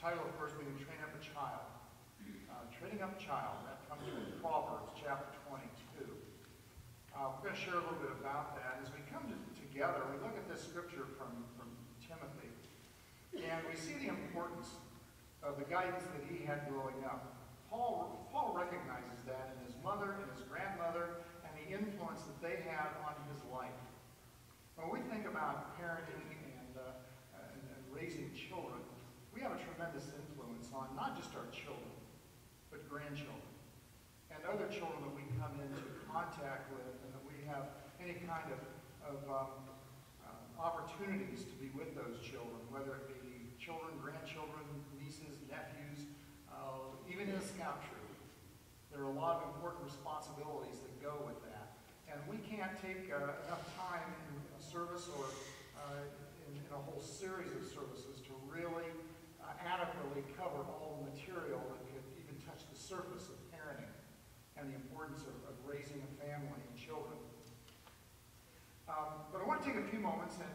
title, of course, being Train Up a Child. Training up a child, that comes from Proverbs chapter 22. We're going to share a little bit about that. As we come together, we look at this scripture from Timothy, and we see the importance of the guidance that he had growing up. Paul recognizes that in his mother and his grandmother and the influence that they had on his life. When we think about parenting and raising children, we have a tremendous influence on not just our children, but grandchildren and other children that we come into contact with, and that we have any kind of opportunities to be with those children, whether it be children, grandchildren, nieces, nephews, even in a scout troop. There are a lot of important responsibilities that go with that. And we can't take enough time in a service or in a whole series of services to really adequately cover all the material that could even touch the surface of parenting and the importance of raising a family and children. But I want to take a few moments and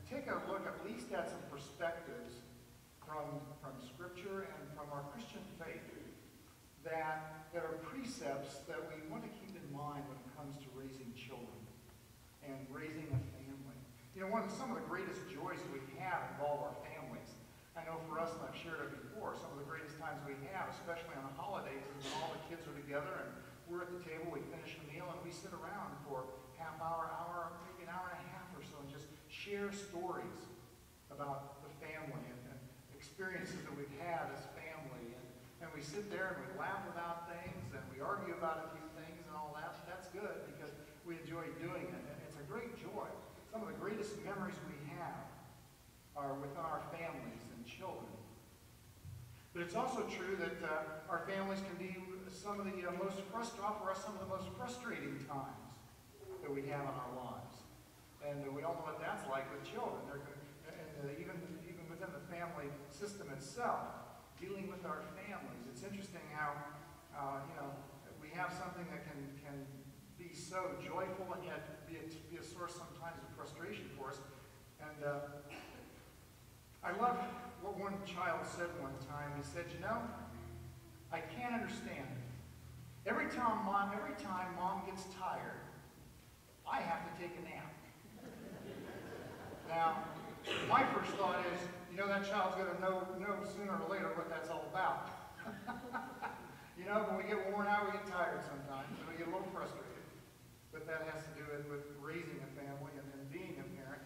take a look at least at some perspectives from Scripture and from our Christian faith that are precepts that we want to keep in mind when it comes to raising children and raising a family. You know, some of the greatest joys we have involve our families. I know for us, and I've shared it before, some of the greatest times we have, especially on the holidays, is when all the kids are together and we're at the table, we finish a meal, and we sit around for half hour, maybe an hour and a half or so, and just share stories about the family and experiences that we've had as family. And we sit there and we laugh about things and we argue about a few things and all that. That's good because we enjoy doing it. And it's a great joy. Some of the greatest memories we have are within our families and children. But it's also true that our families can be some of the offer us some of the most frustrating times that we have in our lives. And we all know what that's like with children. Even within the family system itself, dealing with our families. It's interesting how, we have something that can be so joyful and yet be a source sometimes of frustration for us. And I love what one child said one time. He said, I can't understand it. Every time mom gets tired, I have to take a nap. Now, my first thought is, that child's going to know sooner or later what that's all about. When we get worn out, we get tired sometimes, and we get a little frustrated. But that has to do with raising a family and being a parent.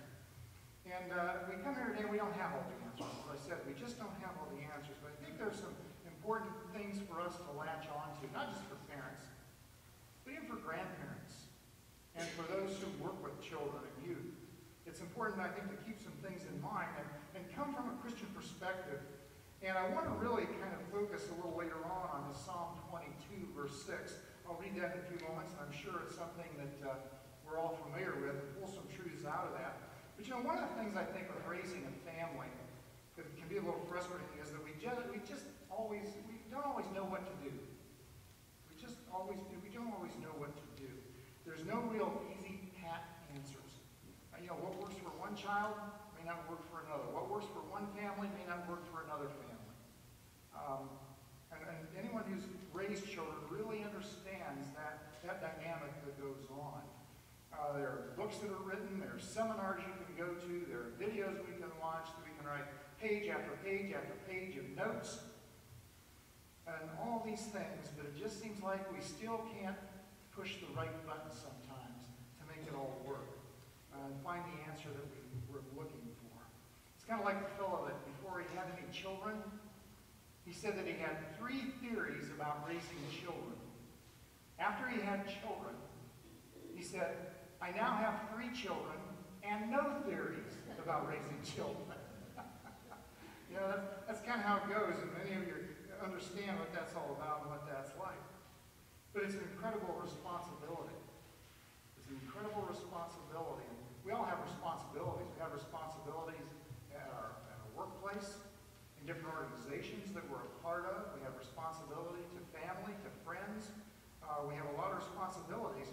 And we come here today, we don't have all the answers. As I said, we just don't have all the answers. But I think there's some important things for us to latch on to, not just for parents, but even for grandparents, and for those who work with children and youth. It's important, I think, to keep some things in mind and come from a Christian perspective. And I want to really kind of focus a little later on this Psalm 22, verse 6. I'll read that in a few moments, and I'm sure it's something that we're all familiar with, and pull some truths out of that. But one of the things I think with raising a family that can be a little frustrating is that we don't always know what to do. We don't always know what to do. There's no real easy, pat answers. What works for one child may not work for another. What works for one family may not work for another family. And anyone who's raised children really understands that dynamic that goes on. There are books that are written, there are seminars you can go to, there are videos we can watch, that we can write page after page after page of notes, and all these things, but it just seems like we still can't push the right button sometimes to make it all work. And find the answer that we were looking for. It's kind of like the fellow that before he had any children, he said that he had 3 theories about raising children. After he had children, he said, I now have 3 children and no theories about raising children. That's kind of how it goes, and many of you understand what that's all about and what that's like. But it's an incredible responsibility. It's an incredible responsibility. We all have responsibilities. We have responsibilities at our workplace, in different organizations that we're a part of. We have responsibility to family, to friends. We have a lot of responsibilities.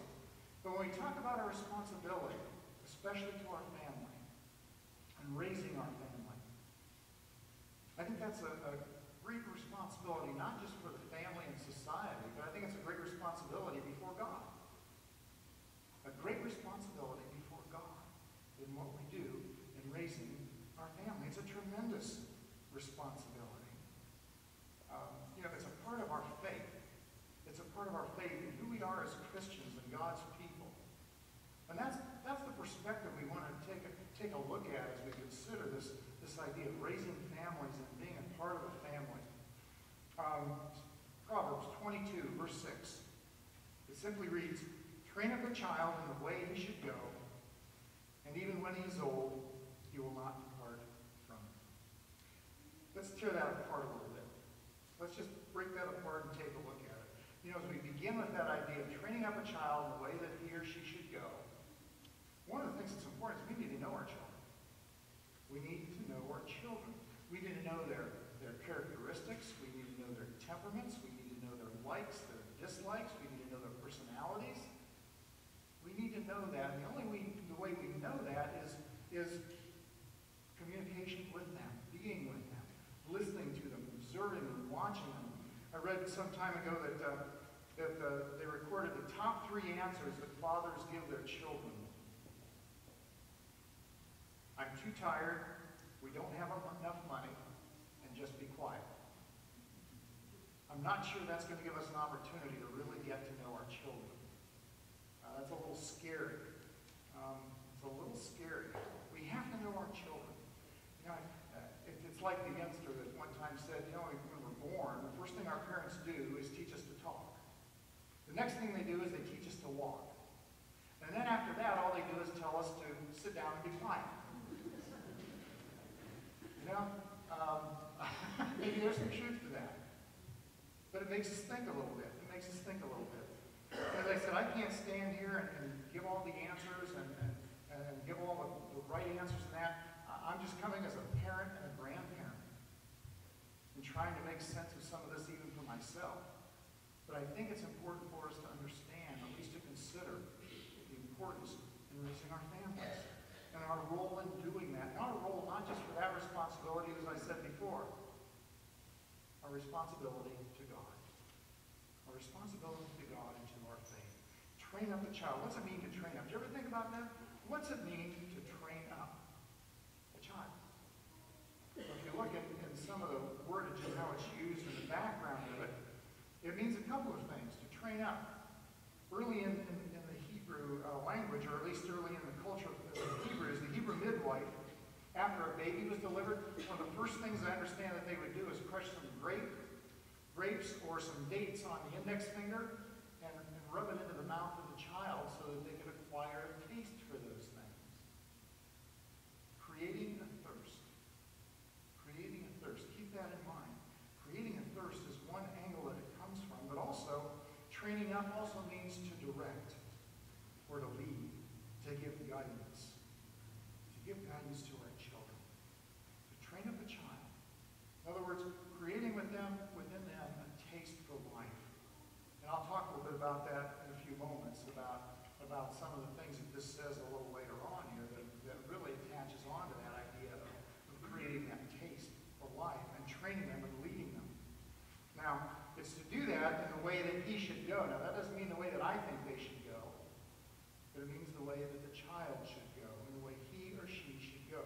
But when we talk about our responsibility, especially to our family and raising our family, I think that's a great responsibility, not just for the family and society, but I think it's a great responsibility before God. A great responsibility before God in what we do in raising our family. It's a tremendous responsibility. It's a part of our faith. It's a part of our faith in who we are as Christians and God's people. And that's the perspective we want to take a look at as we consider this idea of raising families and being a part of a family. Proverbs 22, verse 6. It simply reads, "Train up a child in the way he should go, and even when he is old, he will not depart from it." Let's tear that apart a little bit. Let's just break that apart and take a look at it. As we begin with that idea of training up a child in the way that he or she should go, one of the things that's important is we need to know our children. We need to know our children. We need to know their characteristics. We need to know their temperaments. We need to know their likes, their dislikes. We need to know their personalities. We need to know that. And the way we know that is communication with them, being with them, listening to them, observing them, watching them. I read some time ago that they recorded the top 3 answers that fathers give their children. I'm too tired, we don't have enough money, and just be quiet. I'm not sure that's going to give us an opportunity to really get to know our children. That's a little scary. It's a little scary. We have to know our children. It's like the youngster that one time said, when we're born, the first thing our parents do is teach us to talk. The next thing they do is they teach us to walk. And then after that, all they do is tell us to sit down and be quiet. Maybe there's some truth to that. But it makes us think a little bit. As I said, I can't stand here and give all the answers and give all the right answers and that. I'm just coming as a parent and a grandparent and trying to make sense of some of this even for myself. But I think it's important for us to understand, at least to consider, the importance in raising our families and our role in doing that. And our role not just for that responsibility, as I said before, our responsibility to God. Our responsibility to God and to our faith. Train up a child. What's it mean to train up? Do you ever think about that? What's it mean to train up a child? Well, if you look at in some of the wordage and how it's used in the background of it, it means a couple of things. To train up. Early in the Hebrew language, or at least early in the culture of the Hebrews, the Hebrew midwife, after a baby was delivered, one of the first things I understand that they would do is crush some grapes or some dates on the index finger and rub it into the mouth of the child so that they could acquire a taste for those things. Creating a thirst. Creating a thirst. Keep that in mind. Creating a thirst is one angle that it comes from, but also training up also means to direct or to lead, to give guidance. To give guidance to our children. To train up a child. In other words, creating within them a taste for life. And I'll talk a little bit about that in a few moments, about some of the things that this says a little later on here that really attaches on to that idea of creating that taste for life and training them and leading them. Now, it's to do that in the way that he should go. Now, that doesn't mean the way that I think they should go, but it means the way that the child should go and the way he or she should go.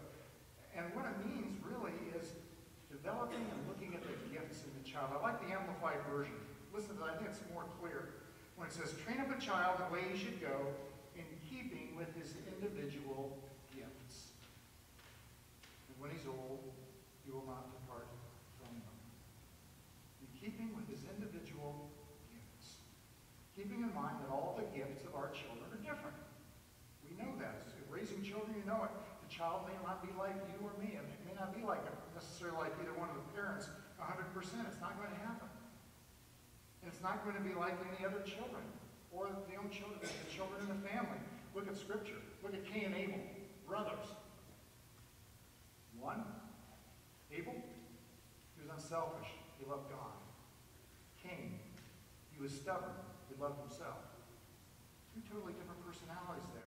And what it means really is developing and looking at the gifts in the child. I like the Amplified Version. Listen to that. I think it's more clear. When it says, train up a child the way he should go in keeping with his individual gifts. And when he's old, he will not depart from them. In keeping with his individual gifts. Keeping in mind that all the gifts of our children are different. We know that. As raising children, you know it. The child may not be like you or me. It may not be like necessarily like either one of the parents 100%. It's not going to happen. And it's not going to be like any other children or the own children, the children in the family. Look at Scripture. Look at Cain and Abel, brothers. One, Abel, he was unselfish. He loved God. Cain, he was stubborn. He loved himself. Two totally different personalities there.